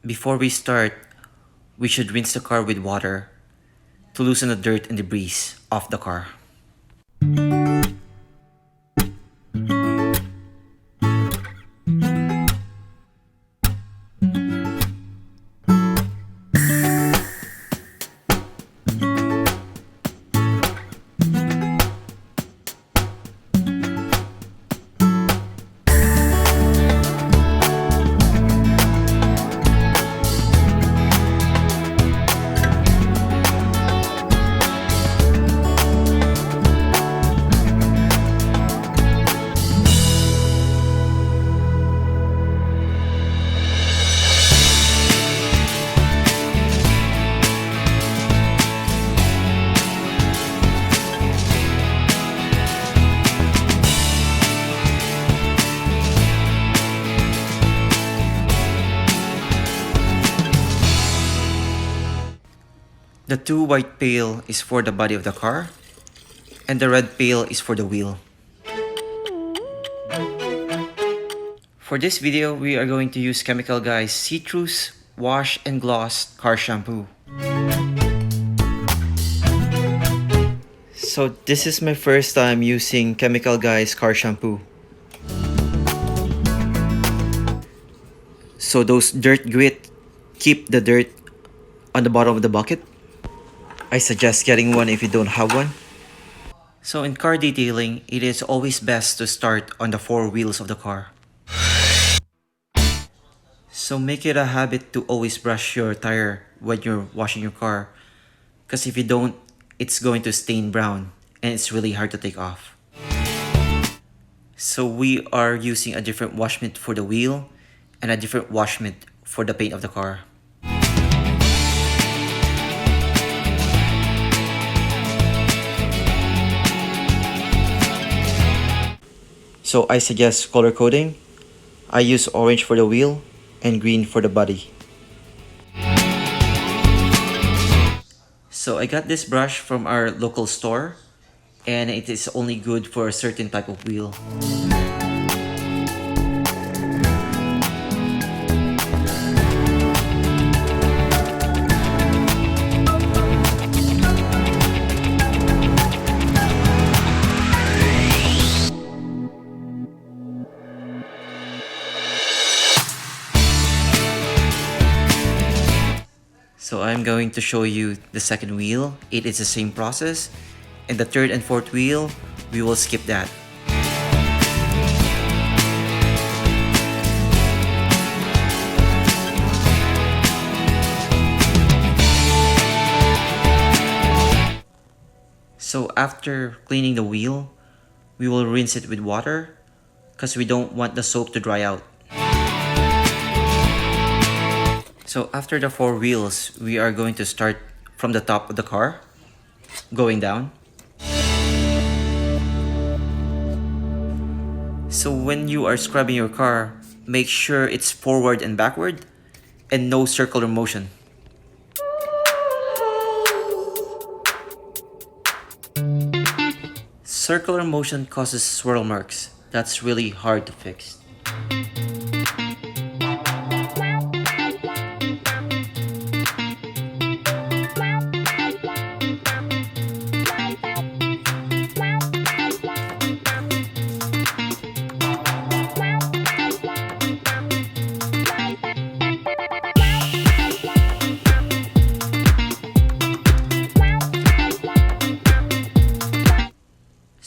Before we start, we should rinse the car with water to loosen the dirt and debris off the car. The two white pail is for the body of the car, and the red pail is for the wheel. For this video, we are going to use Chemical Guy's Citrus Wash and Gloss Car Shampoo. So this is my first time using Chemical Guy's car shampoo. So those dirt grit keep the dirt on the bottom of the bucket. I suggest getting one if you don't have one. So in car detailing, it is always best to start on the four wheels of the car. So make it a habit to always brush your tire when you're washing your car, because if you don't, it's going to stain brown and it's really hard to take off. So we are using a different wash mitt for the wheel and a different wash mitt for the paint of the car. So I suggest color coding. I use orange for the wheel and green for the body. So I got this brush from our local store, and it is only good for a certain type of wheel. So I'm going to show you the second wheel. It is the same process. And the third and fourth wheel, we will skip that. So after cleaning the wheel, we will rinse it with water because we don't want the soap to dry out. So after the four wheels, we are going to start from the top of the car, going down. So when you are scrubbing your car, make sure it's forward and backward and no circular motion. Circular motion causes swirl marks. That's really hard to fix.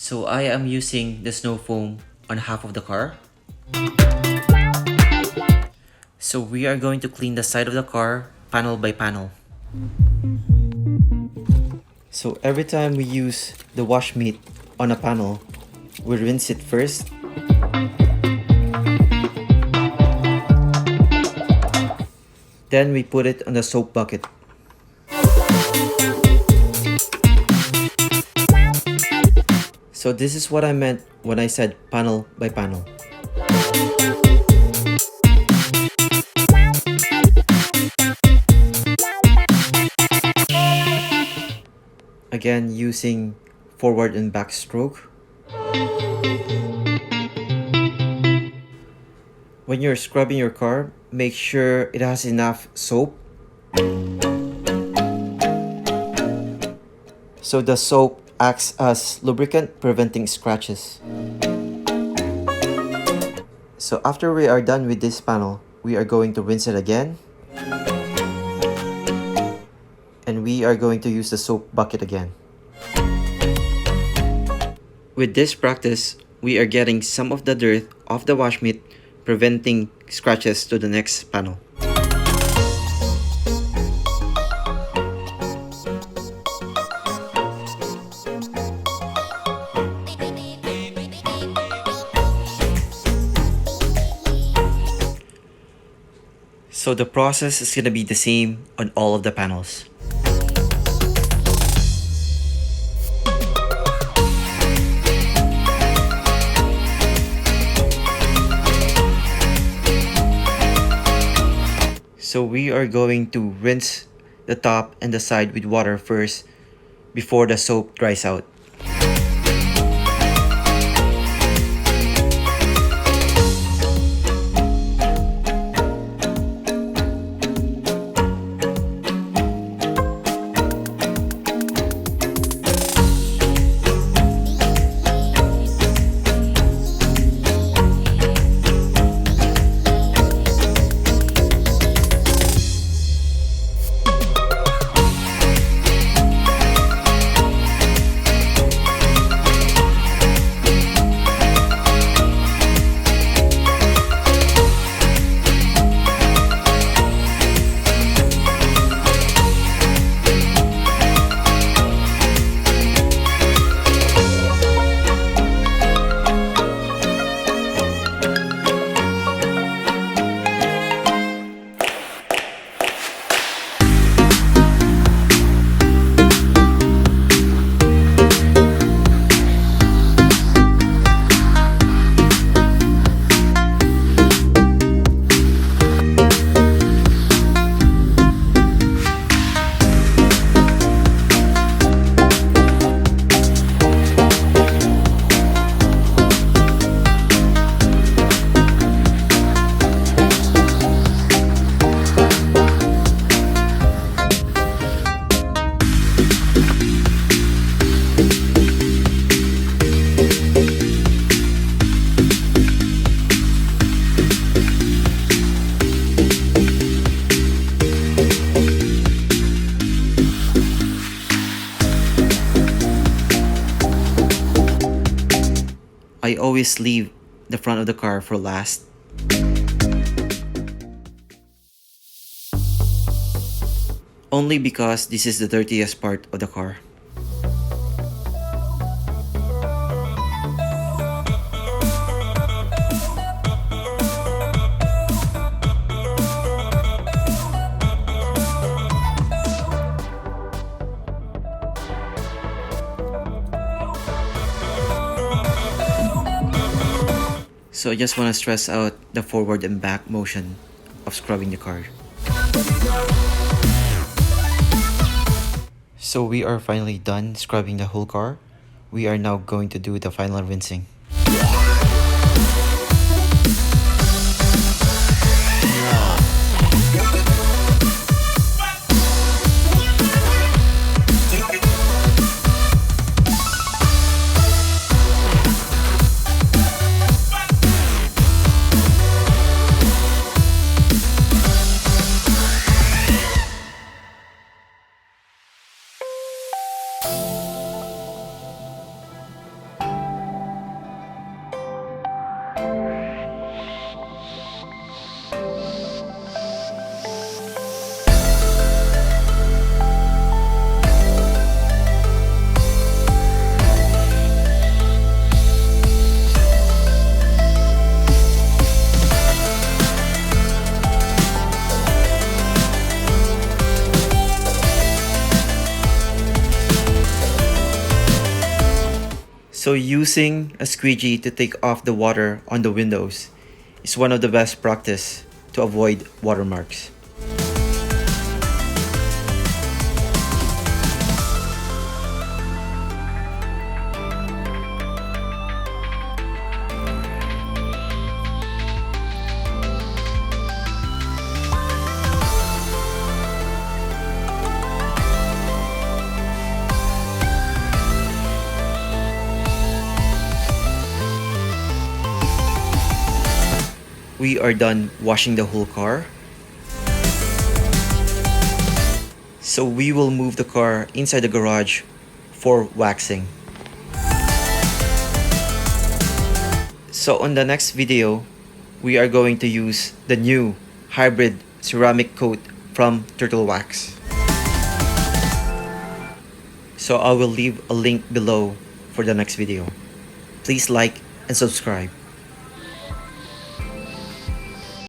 So I am using the snow foam on half of the car. So we are going to clean the side of the car panel by panel. So every time we use the wash mitt on a panel, we rinse it first. Then we put it on the soap bucket. So this is what I meant when I said panel by panel. Again, using forward and back stroke. When you're scrubbing your car, make sure it has enough soap. So the soap acts as lubricant, preventing scratches. So after we are done with this panel, we are going to rinse it again. And we are going to use the soap bucket again. With this practice, we are getting some of the dirt off the wash mitt, preventing scratches to the next panel. So the process is going to be the same on all of the panels. So we are going to rinse the top and the side with water first before the soap dries out. I always leave the front of the car for last. Only because this is the dirtiest part of the car. So I just want to stress out the forward and back motion of scrubbing the car. So we are finally done scrubbing the whole car. We are now going to do the final rinsing. So using a squeegee to take off the water on the windows is one of the best practice to avoid watermarks. we are done washing the whole car. So we will move the car inside the garage for waxing. So on the next video, we are going to use the new hybrid ceramic coat from Turtle Wax. So I will leave a link below for the next video. Please like and subscribe.